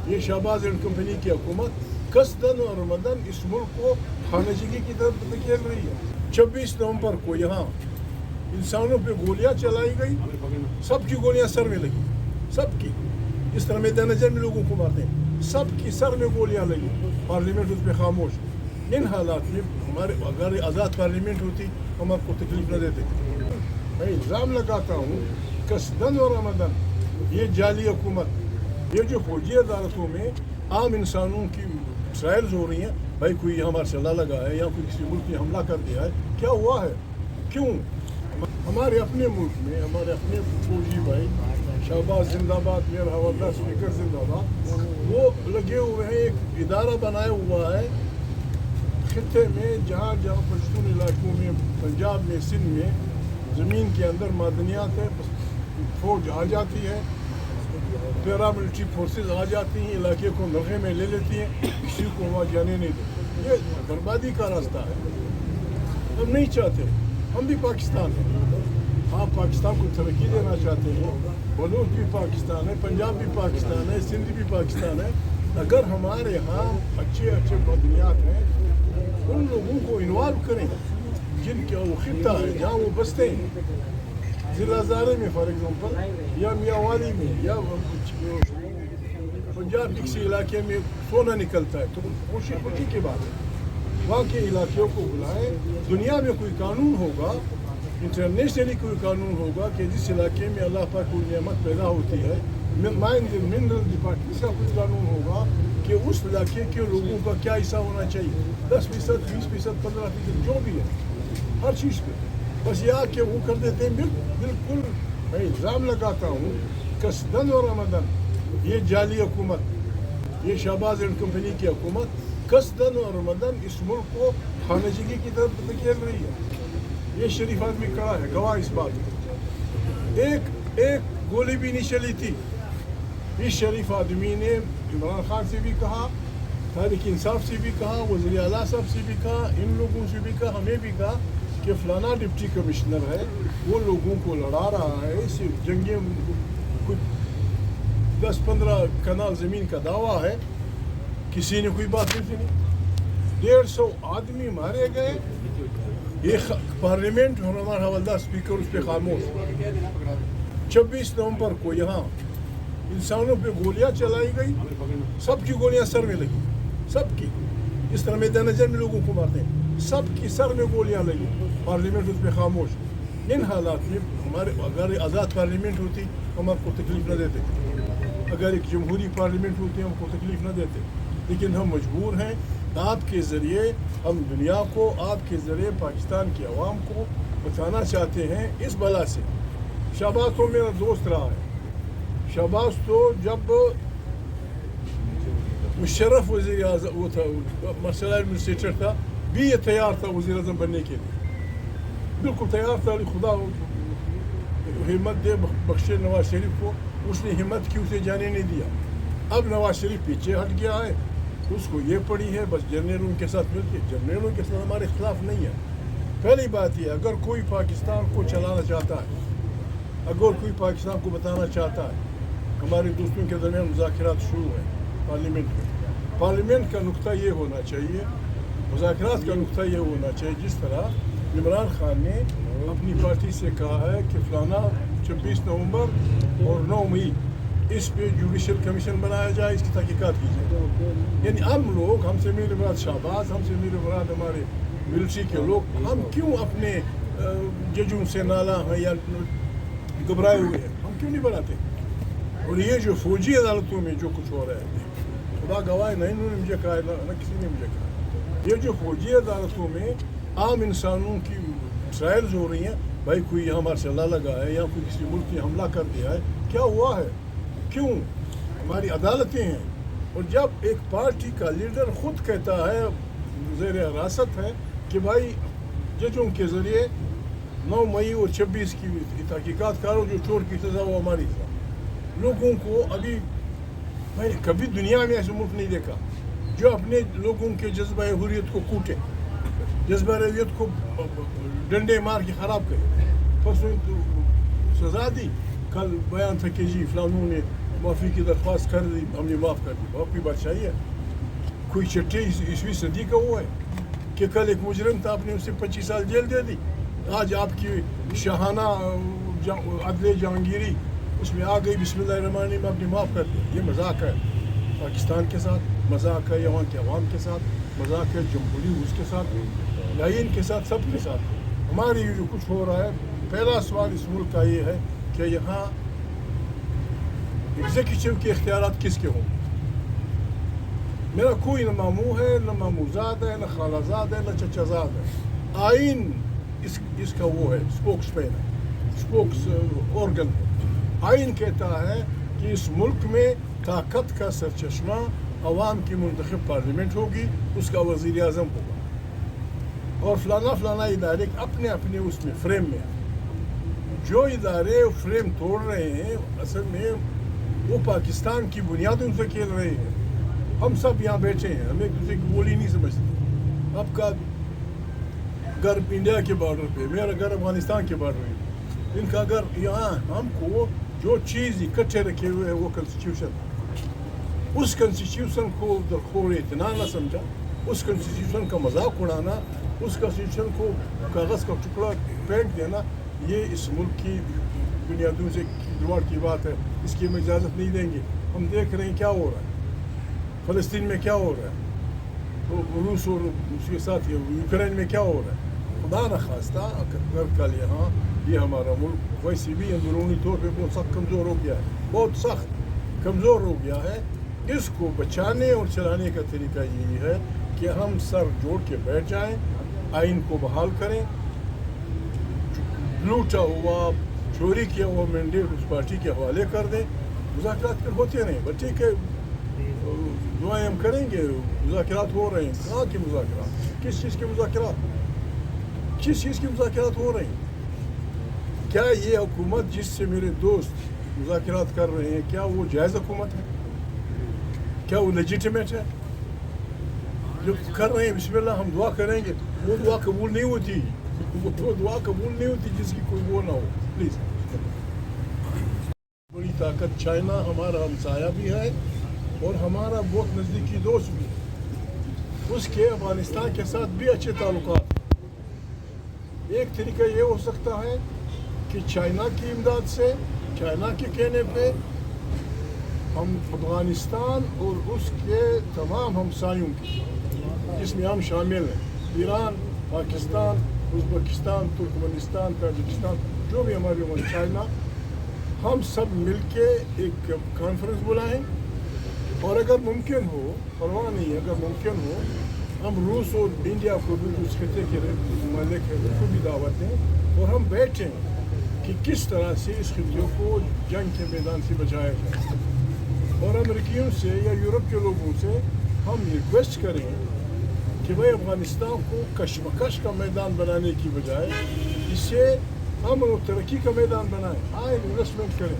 یہ Shahbaz and company کی حکومت قصداً اور عمداً اس ملک کو خانشگی کی طرف دھکیل رہی ہے۔ 26 نومبر کو یہاں انسانوں پہ گولیاں چلائی گئی، سب کی گولیاں سر میں لگی، سب کی، اس طرح میدان نظر میں لوگوں کو مارتے ہیں، سب کی سر میں گولیاں لگی، پارلیمنٹ اس پہ خاموش۔ ان حالات میں ہمارے اگر آزاد پارلیمنٹ ہوتی ہم آپ کو تکلیف نہ دیتے۔ میں الزام لگاتا ہوں قصداً اور عمداً یہ جعلی حکومت، یہ جو فوجی عدالتوں میں عام انسانوں کی ٹرائلز ہو رہی ہیں، بھائی کوئی ہمارا چلا لگا ہے یا کوئی کسی ملک نے حملہ کر دیا ہے، کیا ہوا ہے، کیوں؟ ہمارے اپنے ملک میں ہمارے اپنے فوجی بھائی شہباز زندہ باد، میر حوالدار اسپیکر زندہ باد، وہ لگے ہوئے ہیں، ایک ادارہ بنایا ہوا ہے خطے میں جہاں جہاں پشتون علاقوں میں، پنجاب میں، سندھ میں زمین کے اندر معدنیات ہے، فوج آ جاتی ہے، پیراملٹری فورسز آ جاتی ہیں، علاقے کو نرغے میں لے لیتی ہیں، کسی کو وہاں جانے نہیں دیتی۔ یہ بربادی کا راستہ ہے، ہم نہیں چاہتے۔ ہم بھی پاکستان ہیں، آپ پاکستان کو ترقی دینا چاہتے ہیں، بلوچ بھی پاکستان ہے، پنجاب بھی پاکستان ہے، سندھ بھی پاکستان ہے۔ اگر ہمارے ہاں اچھے اچھے معدنیات ہیں، ان لوگوں کو انوالو کریں جن کا وہ خطہ ہے، جہاں وہ بستے ہیں، ضلع ہزارے میں فار ایگزامپل، یا میاوالی میں، یا پنجاب کے کسی علاقے میں سونا نکلتا ہے، تو خوشی کی بات ہے، وہاں کے علاقوں کو بلائیں۔ دنیا میں کوئی قانون ہوگا، انٹرنیشنلی کوئی قانون ہوگا کہ جس علاقے میں اللہ پاک کوئی نعمت پیدا ہوتی ہے، مائن منرل ڈپارٹمنٹ کا کوئی قانون ہوگا کہ اس علاقے کے لوگوں کا کیا حصہ ہونا چاہیے، 10%، 20%، 15%، جو بھی ہے، ہر چیز پہ۔ بس یہ آ کے وہ کر دیتے ہیں، بالکل میں الزام لگاتا ہوں قصداً اور عمداً یہ جعلی حکومت، یہ شہباز اینڈ کمپنی کی حکومت قصداً اور عمداً اس ملک کو خانشگی کی طرف دھکیل رہی ہے۔ یہ شریف آدمی کھڑا ہے، گواہ اس بات کی، ایک گولی بھی نہیں چلی تھی۔ اس شریف آدمی نے عمران خان سے بھی کہا، تحریک انصاف سے بھی کہا، وزیر اعلیٰ صاحب سے بھی کہا، ان لوگوں سے بھی کہا، ہمیں بھی کہا کہ فلانا ڈپٹی کمشنر ہے، وہ لوگوں کو لڑا رہا ہے، صرف جنگیں، کچھ 10-15 کنال زمین کا دعویٰ ہے، کسی نے کوئی بات نہیں سنی، 150 آدمی مارے گئے، یہ پارلیمنٹ اور ہمارا حوالدار اسپیکر اس پہ خاموش۔ 26 نومبر کو یہاں انسانوں پہ گولیاں چلائی گئی، سب کی گولیاں سر میں لگی، سب کی، اس طرح میدان نظر میں لوگوں کو مارتے ہیں، سب کی سر میں گولیاں لگی، پارلیمنٹ اس پہ خاموش۔ ان حالات میں ہمارے اگر آزاد پارلیمنٹ ہوتی ہم آپ کو تکلیف نہ دیتے، اگر ایک جمہوری پارلیمنٹ ہوتی ہم کو تکلیف نہ دیتے، لیکن ہم مجبور ہیں، آپ کے ذریعے ہم دنیا کو، آپ کے ذریعے پاکستان کی عوام کو بچانا چاہتے ہیں اس بلا سے۔ شہباز تو میرا دوست رہا ہے، شہباز تو جب مشرف وزیر اعظم وہ تھا، مرسل ایڈمنسٹریٹر تھا، بھی یہ تیار تھا وزیر اعظم بننے کے لیے، بالکل تیار تھا۔ خدا ہمت دے بخشے نواز شریف کو، اس نے ہمت کی، اسے جانے نہیں دیا۔ اب نواز شریف پیچھے ہٹ گیا ہے، اس کو یہ پڑی ہے بس جنرلوں کے ساتھ مل کے، جنرلوں کے ساتھ ہمارے اختلاف نہیں ہے۔ پہلی بات یہ، اگر کوئی پاکستان کو چلانا چاہتا ہے، اگر کوئی پاکستان کو بتانا چاہتا ہے، ہمارے دوستوں کے درمیان مذاکرات شروع ہیں پارلیمنٹ میں، پارلیمنٹ کا نقطہ یہ ہونا چاہیے، مذاکرات کا نقطہ یہ ہونا چاہیے، جس طرح عمران خان نے اپنی پارٹی سے کہا ہے کہ فلانا 26 نومبر اور 9 مئی اس پہ جوڈیشل کمیشن بنایا جائے، اس کی تحقیقات کی جائے۔ یعنی ہم لوگ، ہم سے میرے مراد شہباز، ہم سے میرے مراد ہمارے ملٹری کے لوگ، ہم کیوں اپنے ججوں سے نالاں ہیں یا گھبرائے ہوئے ہیں، ہم کیوں نہیں بناتے؟ اور یہ جو فوجی عدالتوں میں جو کچھ ہو رہا ہے، خدا گواہ، نہ انہوں نے مجھے کہا نہ کسی نے مجھے کہا، یہ جو فوجی عدالتوں میں عام انسانوں کی ٹرائلز ہو رہی ہیں، بھائی کوئی ہمارا چلا لگا ہے یا کوئی کسی ملک نے حملہ کر دیا ہے، کیا ہوا ہے، کیوں؟ ہماری عدالتیں ہیں۔ اور جب ایک پارٹی کا لیڈر خود کہتا ہے، زیر حراست ہے، کہ بھائی ججوں کے ذریعے 9 مئی اور 26 کی تحقیقات کرو، جو چور کی سزا وہ ہماری سزا، لوگوں کو ابھی میں نے کبھی دنیا میں ایسے ملک نہیں دیکھا جو اپنے لوگوں کے جذبہ حریت کو کوٹے، جذبہ حریت کو ڈنڈے مار کے خراب کرے۔ پرسوں سزا دی، کل بیان تھا کہ جی فلانوں نے معافی کی درخواست کر دی, ہم نے معاف کر دی. آپ کی بادشاہی ہے. کوئی چھٹی 20ویں صدی کا وہ ہے کہ کل ایک مجرم تھا, آپ نے اسے 25 سال جیل دے دی. آج آپ کی شاہانہ عدل جہانگیری اس میں آ گئی, بسم اللہ الرحمن الرحیم, آپ نے معاف کر دیا. یہ مذاق ہے پاکستان کے ساتھ, مذاق ہے یہاں کے عوام کے ساتھ, مذاق ہے جمہوری روس کے ساتھ, لائن کے ساتھ, سب کے ساتھ. ہماری جو کچھ ہو رہا ہے, پہلا سوال اس ملک کا یہ ہے کہ یہاں ایگزیکٹو کے اختیارات کس کے ہوں. میرا کوئی نہ ماموں ہے, نہ ماموزاد ہے, نہ خالہ زاد ہے, نہ چچا زاد ہے. آئین اس کا وہ ہے, اسپوکس مین ہے, اسپوکس آرگن ہے. آئین کہتا ہے کہ اس ملک میں طاقت کا سرچشمہ عوام کی منتخب پارلیمنٹ ہوگی, اس کا وزیر اعظم ہوگا, اور فلانا فلانا ادارے اپنے اپنے اس میں فریم میں. جو ادارے فریم توڑ رہے ہیں اصل میں وہ پاکستان کی بنیادوں سے کھیل رہے ہیں. ہم سب یہاں بیٹھے ہیں, ہم ایک دوسرے کی بولی نہیں سمجھتے. آپ کا گھر انڈیا کے بارڈر پہ, میرا گھر افغانستان کے بارڈر پہ, ان کا گھر یہاں. ہم کو جو چیز اکٹھے رکھے ہوئے ہے وہ کنسٹیٹیوشن, اس کنسٹیٹیوشن کو درخور اطمینان نہ سمجھا, اس کنسٹیٹیوشن کا مذاق اڑانا, اس کنسٹیٹیوشن کو کاغذ کا ٹکڑا پھینک دینا, یہ اس ملک کی بنیادوں سے کھلواڑ کی بات ہے. اس کی ہم اجازت نہیں دیں گے. ہم دیکھ رہے ہیں کیا ہو رہا ہے فلسطین میں, کیا ہو رہا ہے روس اور اس کے ساتھ یوکرین میں, کیا ہو رہا ہے. خدا نخواستہ اگر کل یہاں یہ ہمارا ملک ویسے بھی اندرونی طور پہ بہت سخت کمزور ہو گیا ہے, بہت سخت کمزور ہو گیا ہے. اس کو بچانے اور چلانے کا طریقہ یہی ہے کہ ہم سر جوڑ کے بیٹھ جائیں, آئین کو بحال کریں. لوٹا ہوا چوری کیا ہوا مینڈیٹ اس پارٹی کے حوالے کر دیں. مذاکرات پھر ہوتے رہیں, بچے کے دعائیں ہم کریں گے. مذاکرات ہو رہے ہیں, کہاں کے مذاکرات, کس چیز کے مذاکرات, کس چیز کے مذاکرات ہو رہے ہیں. کیا یہ حکومت جس سے میرے دوست مذاکرات کر رہے ہیں, کیا وہ جائز حکومت ہے, کیا وہ لیجیٹیمیٹ ہے. جو کر رہے ہیں بسم اللہ ہم دعا کریں گے, وہ دعا قبول نہیں ہوتی, وہ دعا قبول نہیں ہوتی جس کی کوئی وہ نہ ہو. پلیز. بڑی طاقت چائنا ہمارا ہمسایہ بھی ہے اور ہمارا بہت نزدیکی دوست بھی ہے. اس کے افغانستان کے ساتھ بھی اچھے تعلقات ہیں. ایک طریقہ یہ ہو سکتا ہے کہ چائنا کی امداد سے, چائنا کے کہنے پہ ہم افغانستان اور اس کے تمام ہمسایوں کی, جس میں ہم شامل ہیں, ایران, پاکستان, ازبکستان, ترکمنستان, تاجکستان, جو بھی ہمارے چائنا, ہم سب مل کے ایک کانفرنس بلائیں. اور اگر ممکن ہو, پرواہ نہیں ہے, اگر ممکن ہو ہم روس اور انڈیا کو بھی, اس خطے کے مالک ہیں ان کو بھی دعوت دیں اور ہم بیٹھیں کہ کس طرح سے اس خطے کو جنگ کے میدان سے بچایا جائے. اور امریکیوں سے یا یورپ کے لوگوں سے ہم ریکویسٹ کریں کہ بھائی افغانستان کو کشمکش کا میدان بنانے کی بجائے اسے امن و ترقی کا میدان بنائیں. آئیں انویسٹمنٹ کریں.